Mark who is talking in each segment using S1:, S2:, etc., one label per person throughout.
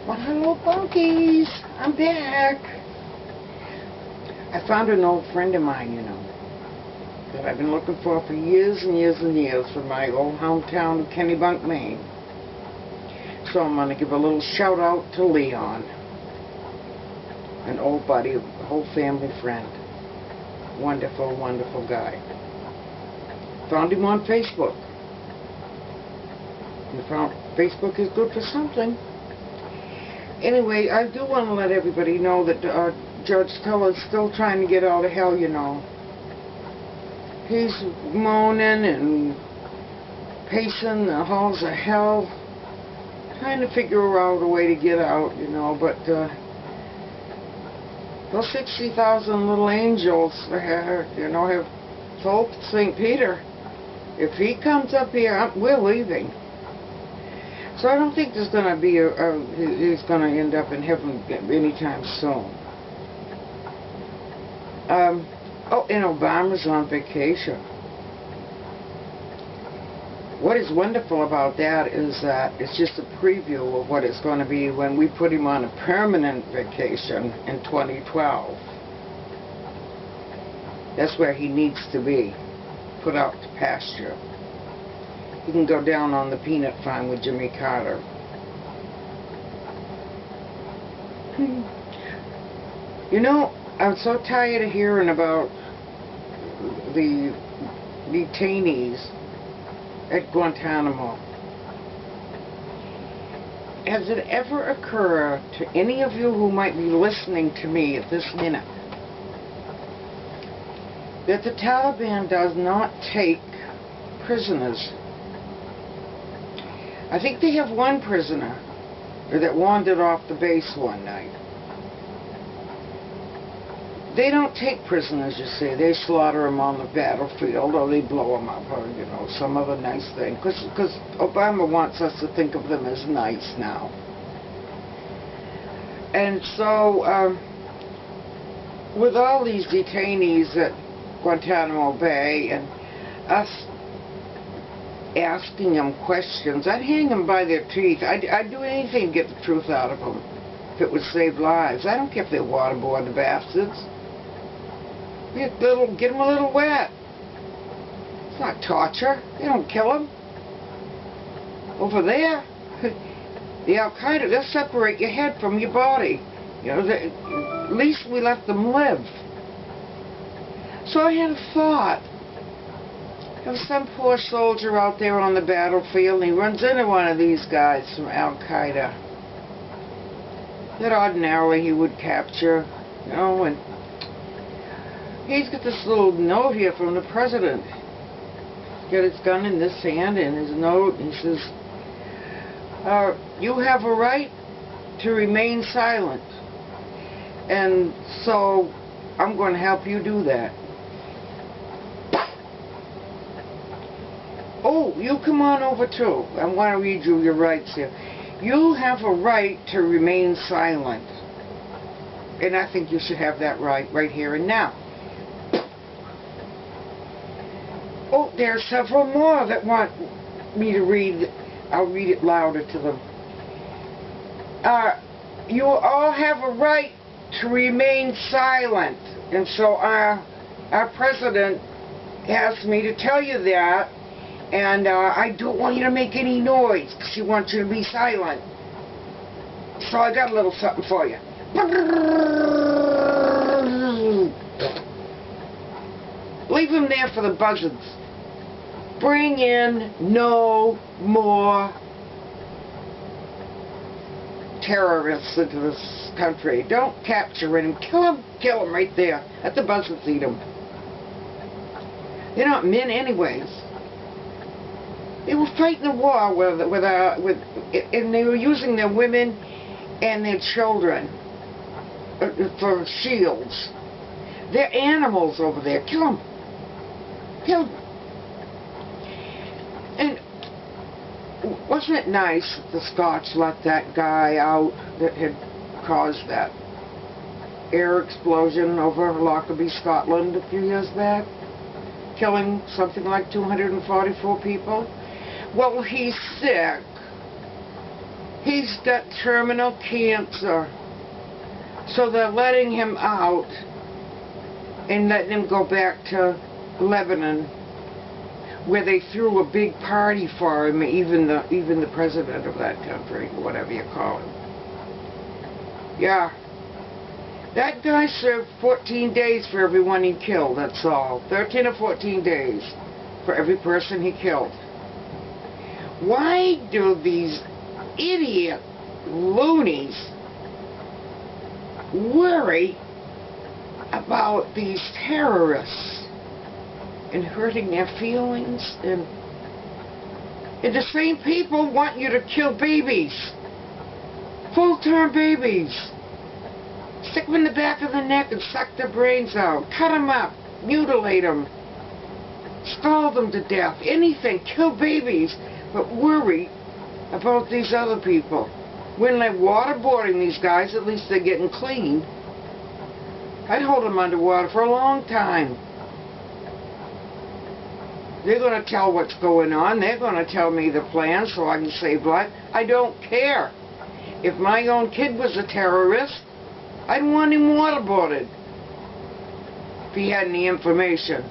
S1: Well, hello, bunkies. I'm back. I found an old friend of mine, that I've been looking for years and years and years from my old hometown of Kennebunk, Maine. So I'm going to give a little shout out to Leon, an old buddy, a whole family friend. Wonderful, wonderful guy. Found him on Facebook. And found Facebook is good for something. Anyway, I do want to let everybody know that Judge Teller's still trying to get out of hell, He's moaning and pacing the halls of hell, trying to figure out a way to get out, but those 60,000 little angels, have told St. Peter, if he comes up here, we're leaving. So I don't think there's going to be he's going to end up in heaven anytime soon. Oh, and Obama's on vacation. What is wonderful about that is that it's just a preview of what it's going to be when we put him on a permanent vacation in 2012. That's where he needs to be, put out to pasture. He can go down on the peanut farm with Jimmy Carter. I'm so tired of hearing about the detainees at Guantanamo. Has it ever occurred to any of you who might be listening to me at this minute that the Taliban does not take prisoners? I think they have one prisoner that wandered off the base one night. They don't take prisoners, you see. They slaughter them on the battlefield, or they blow them up, or, some other nice thing. Because Obama wants us to think of them as nice now. And so, with all these detainees at Guantanamo Bay, and us asking them questions, I'd hang them by their teeth. I'd do anything to get the truth out of them if it would save lives. I don't care if they waterboard the bastards. Get them a little wet. It's not torture. They don't kill them. Over there, the Al-Qaeda, they'll separate your head from your body. At least we let them live. So I had a thought. There was some poor soldier out there on the battlefield, and he runs into one of these guys from Al-Qaeda that ordinarily he would capture, and he's got this little note here from the president. He's got his gun in this hand and his note, and he says, you have a right to remain silent, and so I'm going to help you do that. Oh, you come on over too. I want to read you your rights here. You have a right to remain silent. And I think you should have that right here and now. Oh, there are several more that want me to read. I'll read it louder to them. You all have a right to remain silent. And so our president asked me to tell you that. And I don't want you to make any noise because he wants you to be silent. So I got a little something for you. Leave him there for the buzzards. Bring in no more terrorists into this country. Don't capture him. Kill him right there. Let the buzzards eat him. They're not men anyways. They were fighting a war and they were using their women and their children for shields. They're animals over there. Kill them. Kill them. And wasn't it nice that the Scotch let that guy out that had caused that air explosion over Lockerbie, Scotland a few years back, killing something like 244 people? Well, he's sick. He's got terminal cancer. So they're letting him out and letting him go back to Lebanon, where they threw a big party for him, even the president of that country, whatever you call him. Yeah. That guy served 14 days for everyone he killed, that's all. 13 or 14 days for every person he killed. Why do these idiot loonies worry about these terrorists and hurting their feelings? And the same people want you to kill babies, full-term babies. Stick them in the back of the neck and suck their brains out. Cut them up, mutilate them, scald them to death, anything, kill babies, but worry about these other people. When they're waterboarding these guys, at least they're getting clean. I'd hold them underwater for a long time. They're going to tell what's going on. They're going to tell me the plan so I can save life. I don't care. If my own kid was a terrorist, I'd want him waterboarded if he had any information.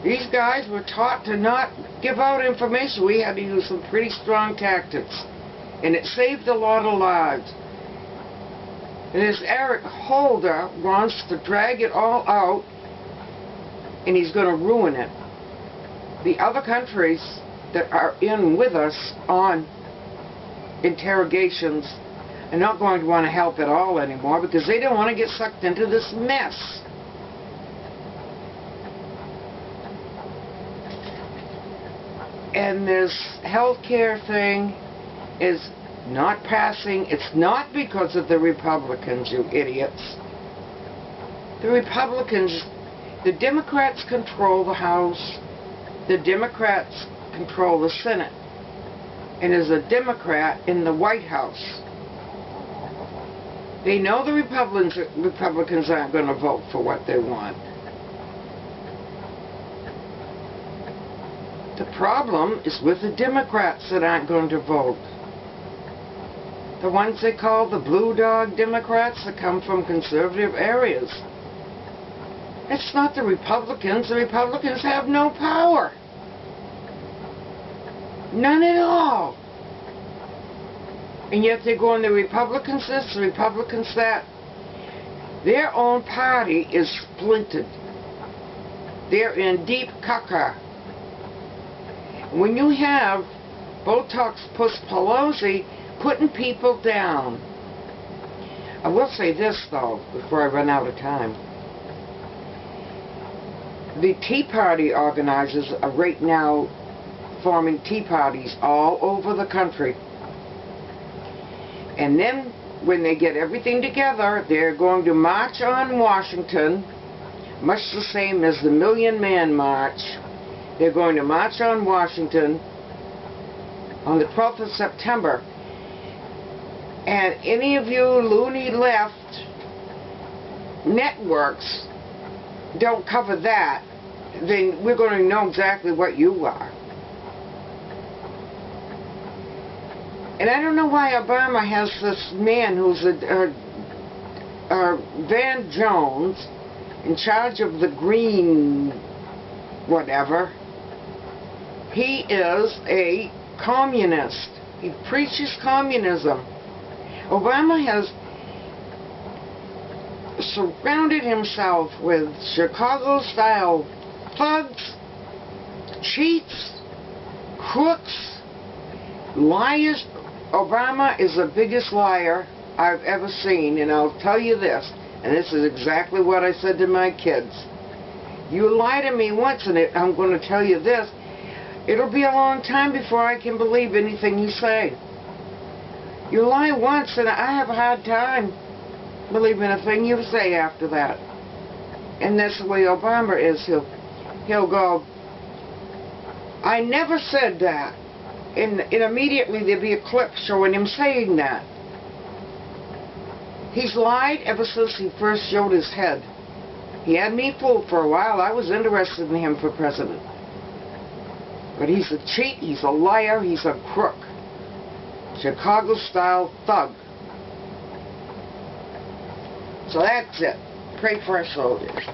S1: These guys were taught to not give out information. We had to use some pretty strong tactics, and it saved a lot of lives. And this Eric Holder wants to drag it all out, and he's going to ruin it. The other countries that are in with us on interrogations are not going to want to help at all anymore because they don't want to get sucked into this mess. And this healthcare thing is not passing. It's not because of the Republicans, you idiots. The Republicans, the Democrats control the House, the Democrats control the Senate, and there's a Democrat in the White House. They know the Republicans aren't going to vote for what they want. The problem is with the Democrats that aren't going to vote. The ones they call the blue dog Democrats that come from conservative areas. It's not the Republicans. The Republicans have no power. None at all. And yet they're going, the Republicans this, the Republicans that. Their own party is splintered. They're in deep caca. When you have Botox Puss Pelosi putting people down. I will say this, though, before I run out of time. The Tea Party organizers are right now forming tea parties all over the country. And then, when they get everything together, they're going to march on Washington, much the same as the Million Man March. They're going to march on Washington on the 12th of September. And any of you loony left networks don't cover that, then we're going to know exactly what you are. And I don't know why Obama has this man who's Van Jones in charge of the green whatever. He is a communist. He preaches communism. Obama has surrounded himself with Chicago-style thugs, cheats, crooks, liars. Obama is the biggest liar I've ever seen, and I'll tell you this, and this is exactly what I said to my kids. You lie to me once, and I'm going to tell you this, it'll be a long time before I can believe anything you say. You lie once, and I have a hard time believing a thing you say after that. And that's the way Obama is. He'll go, I never said that. And immediately there'll be a clip showing him saying that. He's lied ever since he first showed his head. He had me fooled for a while. I was interested in him for president. But he's a cheat, he's a liar, he's a crook. Chicago-style thug. So that's it. Pray for our soldiers.